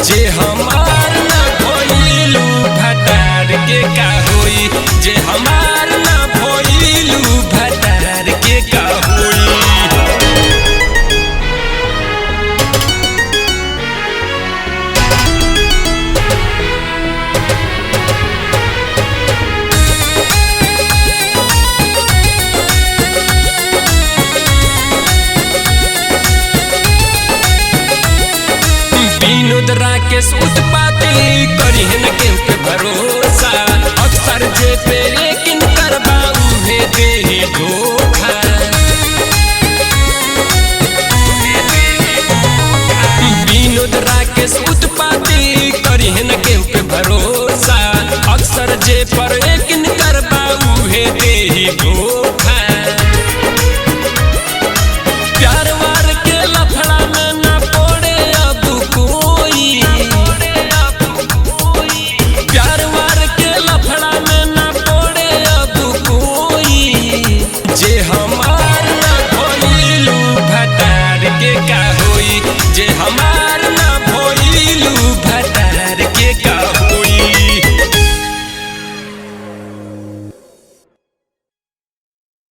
जे हमार ना भइलू भतार के का होई, जे हमार ना भइलू भतार के का होई। विनोद राकेश उत्पाती करी है न केहू पे भरोसा, अक्सर जे पे लेकिन करबा उहे दे धोखा।